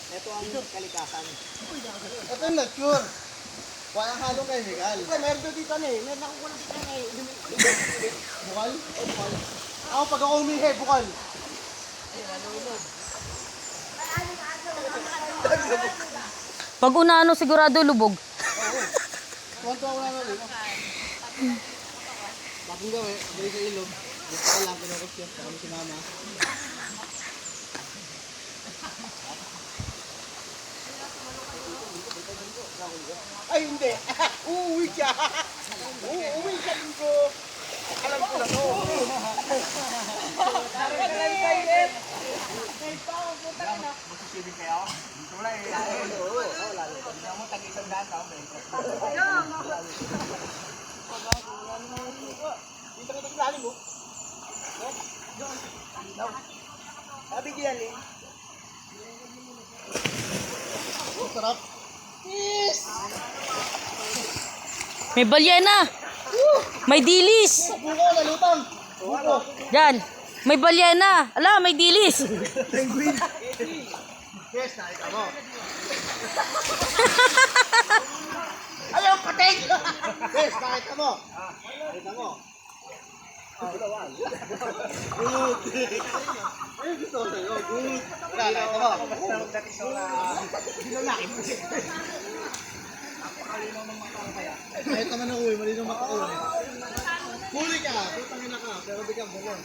Ito ang kalikasan. Ito yung nature. Walang halong chemical. Meron doon dito na eh. Meron akong kulang dito na eh. Bukal? Bukal. Ako pag ako umihi, bukal. Pag unaano sigurado lubog. Tuwan-tuwa ko lang ulit. Bakong gawin, balik sa ilog. Gusto ko lang, pinukos yun. Kami si mama. Ay, hindi. Uuwi siya. Uuwi siya dito. Alam ko na to. Masisibig kayo? Wala eh. Oo, lalo. Hindi mo tag-isang daan tao. Dito ka tag-ilalim mo. Sabi diyan eh. Oh, sarap. Yes! May balyena. May dilis. Buko, lalutang. Buko. Yan. May balyena. Ala, may dilis. Penguin. Yes, nakita mo. Ayaw, pating! Yes, nakita mo. Nakita mo. Good. Ay, gusto ko sa'yo. Good. Nakita mo. Kahit naman ako eh, malinaw mata ko eh. Huli ka, putangin na ka, pero di ka bulon.